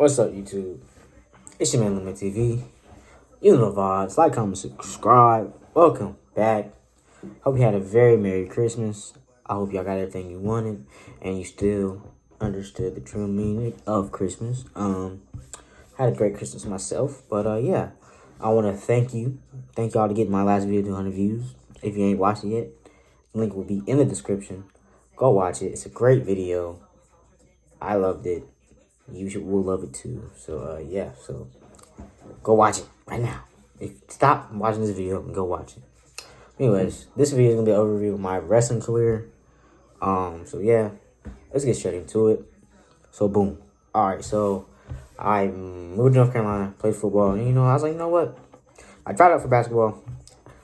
What's up, YouTube? It's your man, Limit TV. You know the vibes. Like, comment, subscribe. Welcome back. Hope you had a very Merry Christmas. I hope y'all got everything you wanted and you still understood the true meaning of Christmas. Had a great Christmas myself, but yeah, I want to thank you. Thank y'all to get my last video to 100 views. If you ain't watched it yet, the link will be in the description. Go watch it. It's a great video. I loved it. Will love it too. So yeah, so go watch it right now. Stop watching this video and go watch it. Anyways, this video is gonna be an overview of my wrestling career. So yeah, let's get straight into it. So boom. Alright, so I moved to North Carolina, played football, and I was like, you know what? I tried out for basketball.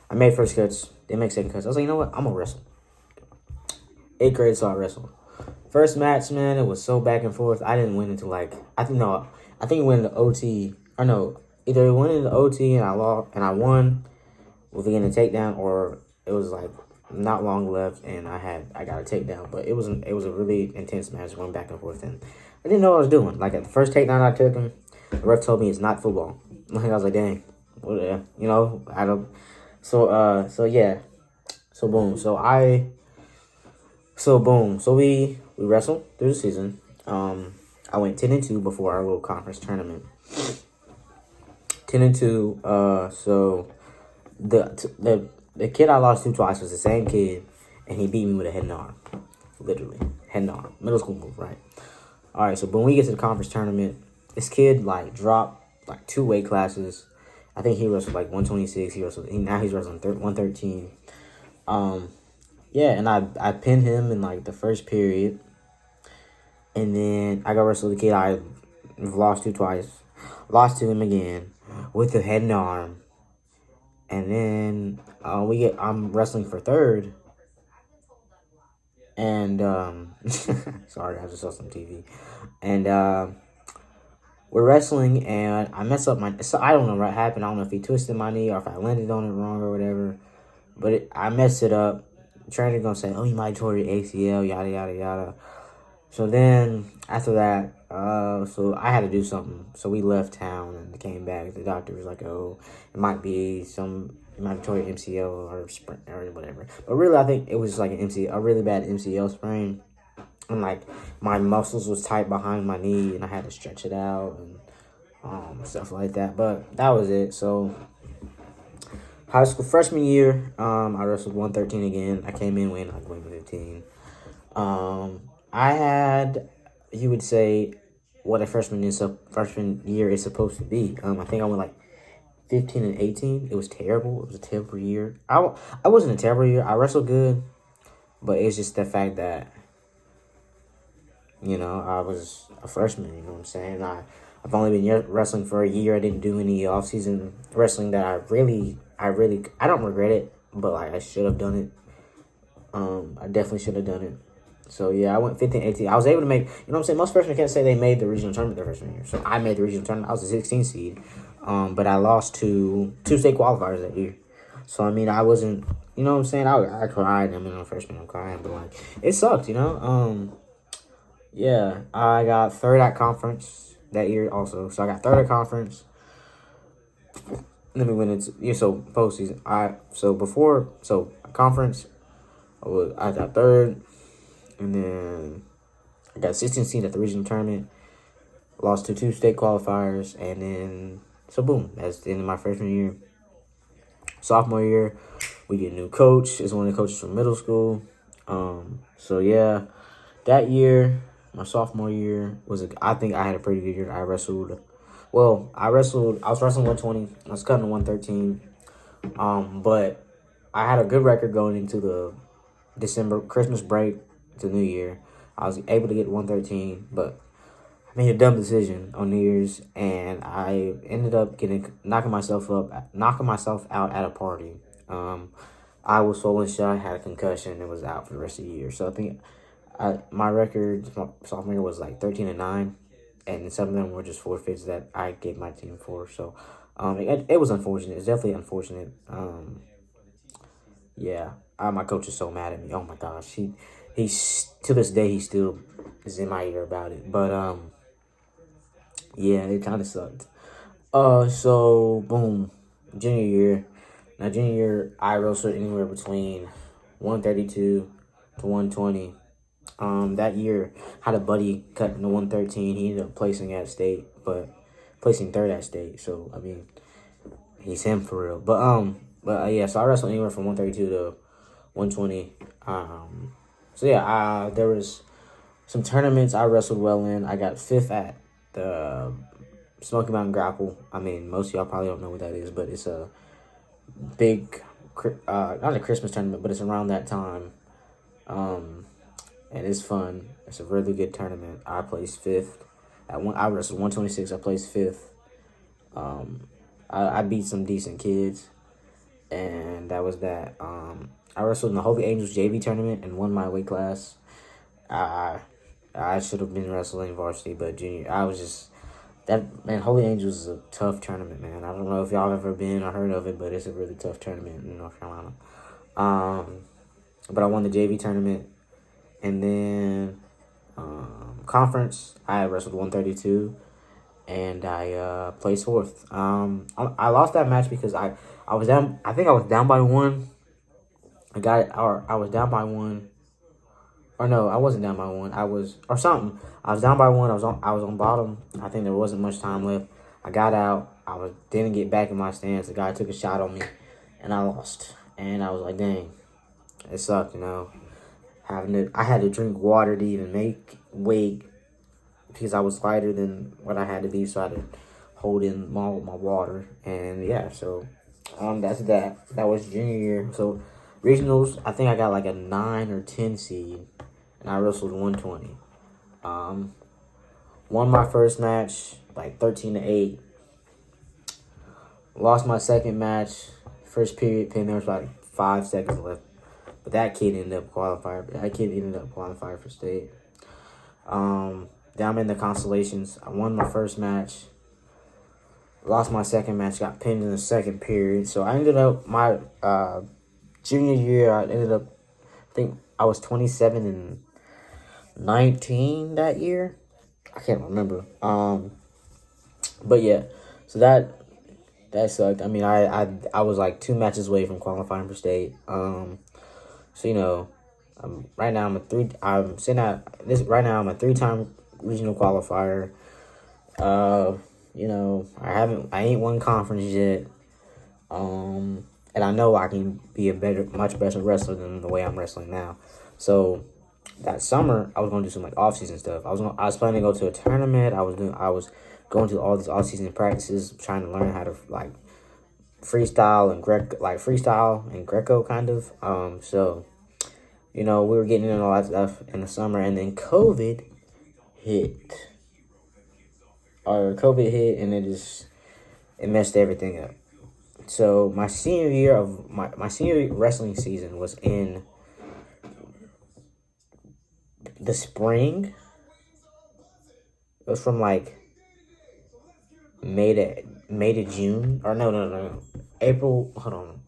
I made first cuts, didn't make second cuts. I was like, you know what? I'm gonna wrestle. 8th grade, so I wrestled. First match, man, it was so back and forth. I didn't win until I think it went into OT. Or no, either it went into OT and I lost and I won with getting a takedown, or it was like not long left and I got a takedown. But it was a really intense match, going back and forth, and I didn't know what I was doing. Like at the first takedown I took him, the ref told me it's not football. Like I was like, dang, well, I don't. So yeah, so boom, so we wrestled through the season. I went 10-2 before our little conference tournament. 10-2. So the kid I lost to twice was the same kid, and he beat me with a head and arm, literally head and arm, middle school move, right? All right. So when we get to the conference tournament, this kid like dropped like 2 weight classes. I think he wrestled like 126. Now he's wrestling 113. Yeah, and I pinned him in like the first period. And then I got wrestled the kid I lost to twice. Lost to him again with the head and arm. And then I'm wrestling for third. And sorry, I just saw some TV. And we're wrestling and I mess up so I don't know what happened. I don't know if he twisted my knee or if I landed on it wrong or whatever. But I messed it up. The trainer gonna say, oh, you might tore your ACL, yada yada yada. So then after that, so I had to do something. So we left town and came back. The doctor was like, "Oh, it might be you might have tore your MCL or sprain or whatever." But really, I think it was like a really bad MCL sprain, and like my muscles was tight behind my knee, and I had to stretch it out and stuff like that. But that was it. So high school freshman year, I wrestled 113 again. I came in weighing like 115. I had, you would say, what a freshman year is supposed to be. I think I went like 15-18. It was terrible. It was a terrible year. I wasn't a terrible year. I wrestled good, but it's just the fact that, I was a freshman. You know what I'm saying? I've only been wrestling for a year. I didn't do any off-season wrestling that I don't regret it, but like I should have done it. I definitely should have done it. So, yeah, I went 15-18. I was able to make, most freshmen can't say they made the regional tournament their freshman year. So, I made the regional tournament. I was a 16 seed. But I lost to 2 state qualifiers that year. So, I wasn't, you know what I'm saying? I cried. I'm a freshman. I'm crying. But, like, it sucked, Yeah, I got third at conference that year also. So, I got third at conference. Then we went into, so postseason. Conference, I got third. And then I got 16 seed at the regional tournament. Lost to 2 state qualifiers. And then, so boom, that's the end of my freshman year. Sophomore year, we get a new coach. It's one of the coaches from middle school. So yeah, that year, my sophomore year, I think I had a pretty good year. I was wrestling 120. I was cutting to 113. But I had a good record going into the December Christmas break to New Year. I was able to get 113, but I made a dumb decision on New Year's, and I ended up knocking myself out at a party. I was swollen shut, had a concussion, and was out for the rest of the year. So I think my record my sophomore year was like 13-9, and some of them were just forfeits that I gave my team for. So it was unfortunate. It's definitely unfortunate. Yeah, my coach is so mad at me. Oh my gosh, he's to this day he still is in my ear about it. But Yeah, it kind of sucked. So boom, junior year. Now junior year, I wrestled anywhere between 132 to 120. That year had a buddy cut into 113. He ended up placing at state, but placing third at state. So I mean, he's him for real. Yeah. So I wrestled anywhere from 132 to 120. So yeah, there was some tournaments I wrestled well in. I got fifth at the Smoky Mountain Grapple. I mean, most of y'all probably don't know what that is, but it's a big, not a Christmas tournament, but it's around that time. And it's fun. It's a really good tournament. I placed fifth. I wrestled 126. I placed fifth. I beat some decent kids, and that was that. I wrestled in the Holy Angels JV tournament and won my weight class. I I should have been wrestling varsity, but junior, I was just that man. Holy Angels is a tough tournament, man. I don't know if y'all ever been or heard of it, but it's a really tough tournament in North Carolina. Um, but I won the JV tournament, and then conference. I wrestled 132, and I placed fourth. I lost that match because I was down. I think I was down by one. I was down by one. Or no, I wasn't down by one. I was or something. I was down by one. I was on bottom. I think there wasn't much time left. I got out. Didn't get back in my stance. The guy took a shot on me, and I lost. And I was like, dang, it sucked. I had to drink water to even make weight because I was lighter than what I had to be. So I had to hold in my water. And yeah, so that's that. That was junior year. So regionals, I think I got like a 9 or 10 seed, and I wrestled 120. Won my first match like 13-8. Lost my second match. First period pin. There was like 5 seconds left, but that kid ended up qualifying. For state. Down in the constellations, I won my first match. Lost my second match. Got pinned in the second period. So I ended up my junior year. I think I was 27-19 that year. I can't remember. But yeah, so that sucked. I mean, I was like 2 matches away from qualifying for state. So right now I'm a 3-time regional qualifier. I ain't won conference yet. And I know I can be much better wrestler than the way I'm wrestling now. So that summer, I was gonna do some like off-season stuff. I was planning to go to a tournament. I was going to all these off-season practices, trying to learn how to like freestyle and Greco kind of. So we were getting into all that stuff in the summer, and then COVID hit. And it messed everything up. So my senior year of my senior wrestling season was in the spring. It was from like May to June, or no, April. Hold on,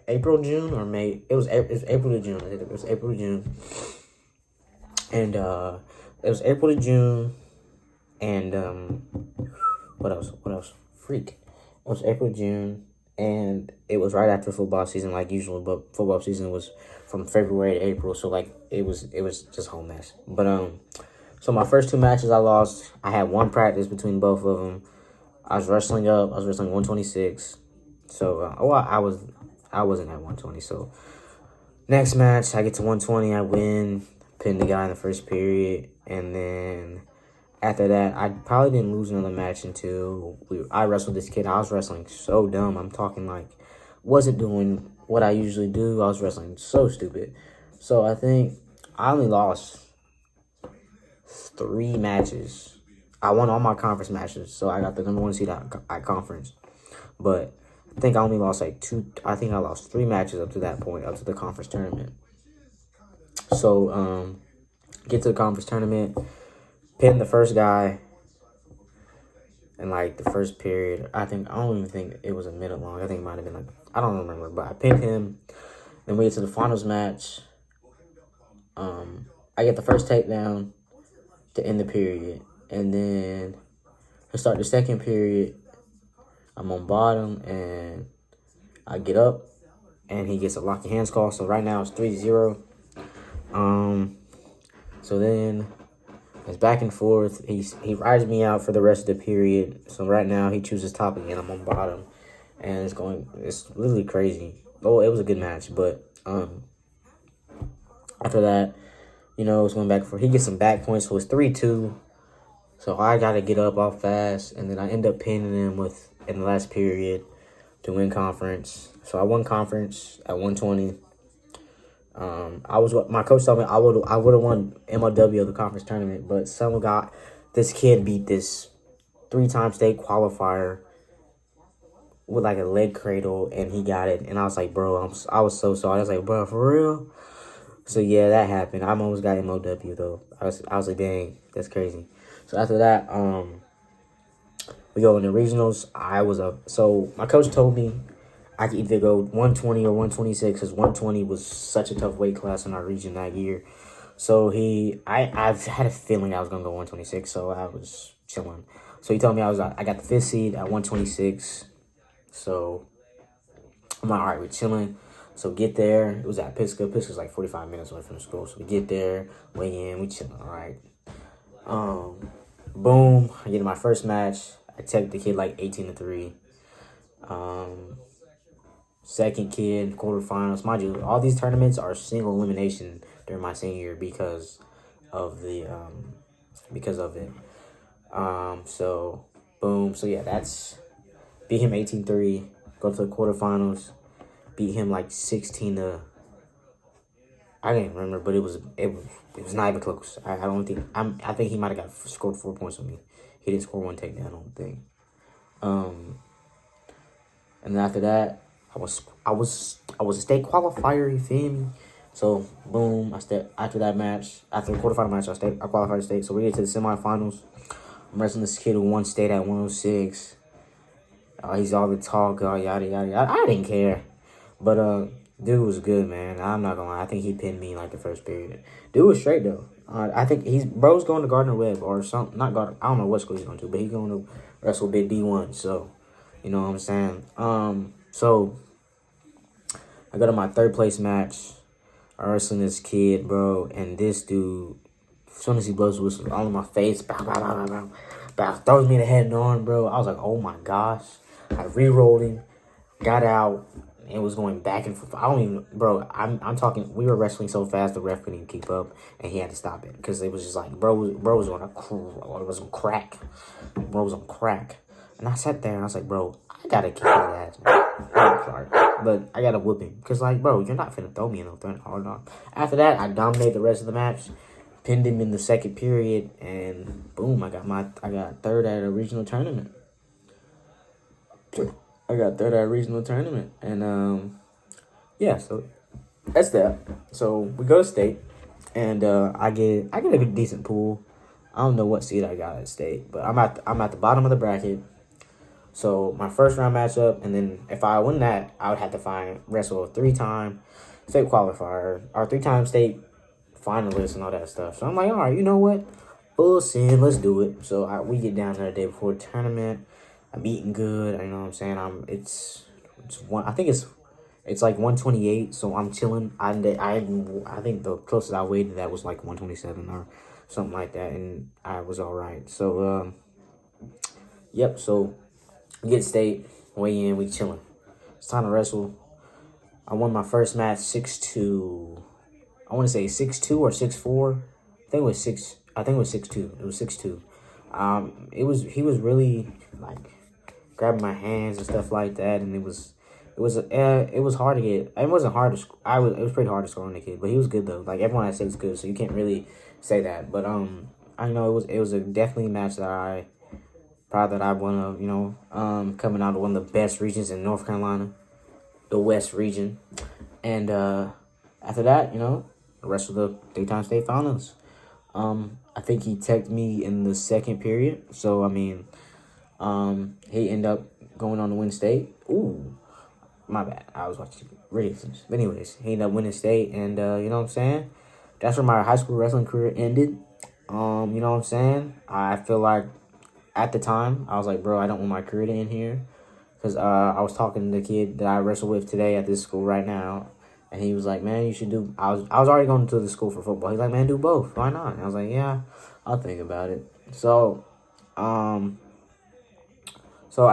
April, June, or May. It was April to June. It was April to June, and it was April to June, and what else? Freak. It was April, June, and it was right after football season, like usual. But football season was from February to April, so like it was just a whole mess. But so my first 2 matches I lost. I had 1 practice between both of them. I was wrestling 126. So I wasn't at 120. So next match I get to 120. I win, pin the guy in the first period, and then after that, I probably didn't lose another match until I wrestled this kid. I was wrestling so dumb. I'm talking like, wasn't doing what I usually do. I was wrestling so stupid. So I think I only lost 3 matches. I won all my conference matches, so I got the number 1 seed at conference. But I think I only lost like 2. I think I lost 3 matches up to that point, up to the conference tournament. So get to the conference tournament. Pinned the first guy in like the first period. I don't even think it was a minute long. I think it might have been like, I don't remember, but I pinned him. Then we get to the finals match. I get the first takedown to end the period, and then I start the second period. I'm on bottom, and I get up, and he gets a lock of hands call. So right now it's 3-0. So then it's back and forth. He rides me out for the rest of the period. So right now he chooses top again. I'm on bottom, and it's literally crazy. Oh, it was a good match, but after that, it's going back and forth. He gets some back points, so it's 3-2. So I gotta get up all fast, and then I end up pinning him in the last period to win conference. So I won conference at 120. My coach told me I would have won MLW of the conference tournament, but this kid beat this 3-time state qualifier with like a leg cradle, and he got it. And I was like, bro, I was so sorry. I was like, bro, for real. So yeah, that happened. I almost got MLW though. I was like, dang, that's crazy. So after that, we go in the regionals. So my coach told me I could either go 120 or 126, because 120 was such a tough weight class in our region that year. So I've had a feeling I was gonna go 126, so I was chilling. So he told me I got the 5th seed at 126. So I'm like, all right, we're chilling. So get there. It was at Pisgah. Pisgah's like 45 minutes away from the school. So we get there, weigh in, we chilling. All right. Boom. I get in my first match. I take the kid like 18-3. Second kid, quarterfinals. Mind you, all these tournaments are single elimination during my senior year because of it. So boom. So yeah, that's beat him 18-3. Go to the quarterfinals. Beat him like 16 to. I didn't remember, but it was not even close. I think he might have scored 4 points on me. He didn't score one takedown, I don't think. And then after that, I was a state qualifier. You feel me? So boom, after that match, after the quarterfinal match, I qualified to state. So we get to the semifinals. I'm wrestling this kid who won state at 106. He's all the tall guy, yada yada yada. I didn't care, but dude was good, man. I'm not gonna lie. I think he pinned me like the first period. Dude was straight though. I think bro's going to Gardner Webb or something. Not Gardner. I don't know what school he's going to, but he's going to wrestle Big D1. So, you know what I'm saying. So I go to my 3rd place match. I wrestling this kid, bro, and this dude, as soon as he blows the whistle, all in my face, bow, bow, bow, bow, bow, bow, throws me in the head and arm, bro. I was like, oh my gosh. I re-rolled him, got out, and was going back and forth. I'm talking, we were wrestling so fast the ref couldn't even keep up, and he had to stop it because it was just like, bro was on crack. Bro was on crack. And I sat there and I was like, bro, I gotta kick his ass, man. I'm sorry, but I gotta whoop him because, like, bro, you're not finna throw me in no threat hard on. After that, I dominated the rest of the match, pinned him in the second period, and boom, I got 3rd at a regional tournament. And yeah, so that's that. So we go to state, and I get a good decent pool. I don't know what seed I got at state, but I'm at the bottom of the bracket. So my first round matchup, and then if I win that, I would have to wrestle a 3-time state qualifier or 3-time state finalist and all that stuff. So I'm like, all right, you know what? Full sin, let's do it. So we get down there the day before the tournament. I'm eating good. You know what I'm saying? I think it's like 128. So I'm chilling. I think the closest I weighed to that was like 127 or something like that, and I was all right. So yep. So we get state, weigh in, we chilling. It's time to wrestle. I won my first match 6-2. I want to say 6-2 or 6-4. I think it was 6-2. It was 6-2. He was really like grabbing my hands and stuff like that, and it was hard to get. It wasn't hard to. It was pretty hard to score on the kid, but he was good though. Like everyone I say is good, so you can't really say that. But I know it was definitely a match that I proud that I won of. Coming out of one of the best regions in North Carolina, the West region, and after that, the rest of the 3-time state finals. I think he teched me in the second period, so I mean. He ended up going on to win state. Ooh, my bad. I was watching Ravens. But anyways, he ended up winning state, and you know what I'm saying? That's where my high school wrestling career ended. You know what I'm saying? I feel like at the time, I was like, bro, I don't want my career to end here. Because I was talking to the kid that I wrestle with today at this school right now. And he was like, man, you should do... I was already going to the school for football. He's like, man, do both. Why not? And I was like, yeah, I'll think about it. So I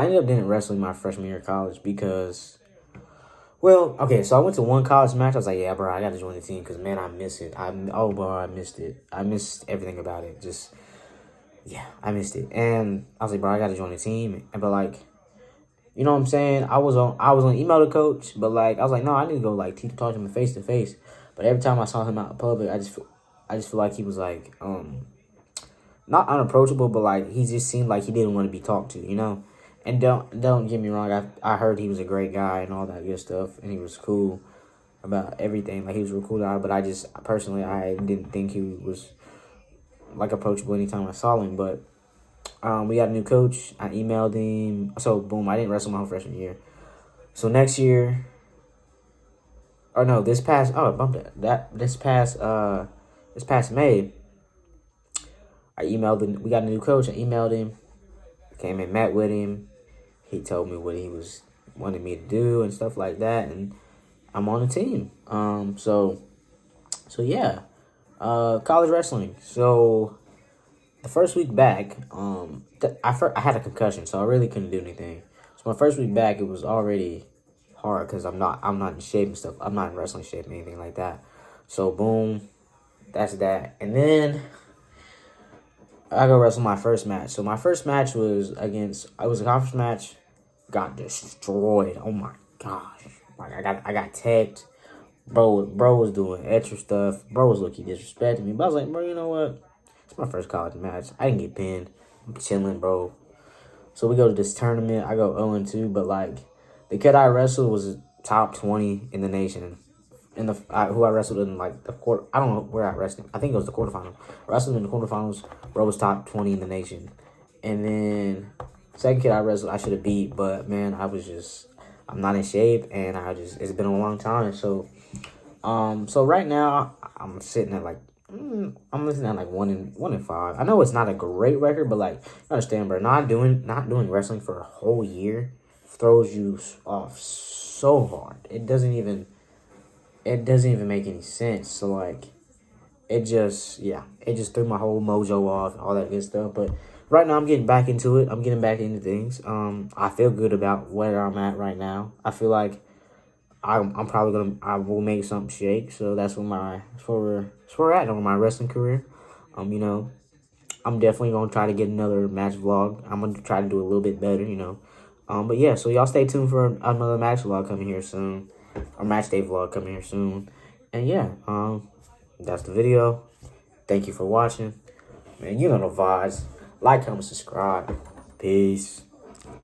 ended up doing wrestling my freshman year of college because... Well, okay, so I went to one college match. I was like, yeah, bro, I got to join the team because, man, I miss it. Bro, I missed it. I missed everything about it. Just, yeah, I missed it. And I was like, bro, I got to join the team. But, like, you know what I'm saying? I was on email to coach, but, like, I was like, no, I need to go, like, talk to him face to face. But every time I saw him out in public, I just feel like he was, like, not unapproachable, but, like, he just seemed like he didn't want to be talked to, you know? And don't get me wrong, I heard he was a great guy and all that good stuff, and he was cool about everything. Like, he was a real cool guy, but I didn't think he was, like, approachable anytime I saw him. But we got a new coach. I emailed him. So, boom, I didn't wrestle my whole freshman year. So, next year, or no, this past May, I emailed him. We got a new coach. I emailed him, came and met with him. He told me what he was wanting me to do and stuff like that, and I'm on the team. So yeah, college wrestling. So the first week back, I had a concussion, so I really couldn't do anything. So my first week back, it was already hard because I'm not in shape and stuff. I'm not in wrestling shape or anything like that. So boom, that's that, and then I go wrestle my first match. So my first match was a conference match. Got destroyed. Oh my gosh. Like I got tagged. Bro was doing extra stuff. Bro was looking disrespecting me. But I was like, bro, you know what? It's my first college match. I didn't get pinned. I'm chilling, bro. So we go to this tournament. I go 0-2, but like the kid I wrestled was top 20 in the nation. Who I wrestled in like the quarter. I don't know where I wrestled. I think it was the quarterfinals. Wrestled in the quarterfinals. Bro was top 20 in the nation. And then second kid I wrestled, I should have beat, but man, I'm not in shape, and it's been a long time. So, so right now I'm sitting at like, I'm listening at like 1-5. I know it's not a great record, but like, you understand, bro, not doing wrestling for a whole year throws you off so hard. It doesn't even make any sense. So like, it just threw my whole mojo off, all that good stuff. But right now I'm getting back into it. I'm getting back into things. I feel good about where I'm at right now. I feel like I will make something shake. So that's where we're at on my wrestling career. You know, I'm definitely gonna try to get another match vlog. I'm gonna try to do a little bit better, you know. But yeah, so y'all stay tuned for another match vlog coming here soon. Or match day vlog coming here soon. And yeah, that's the video. Thank you for watching. Man, you know the vibes. Like, comment, subscribe. Peace.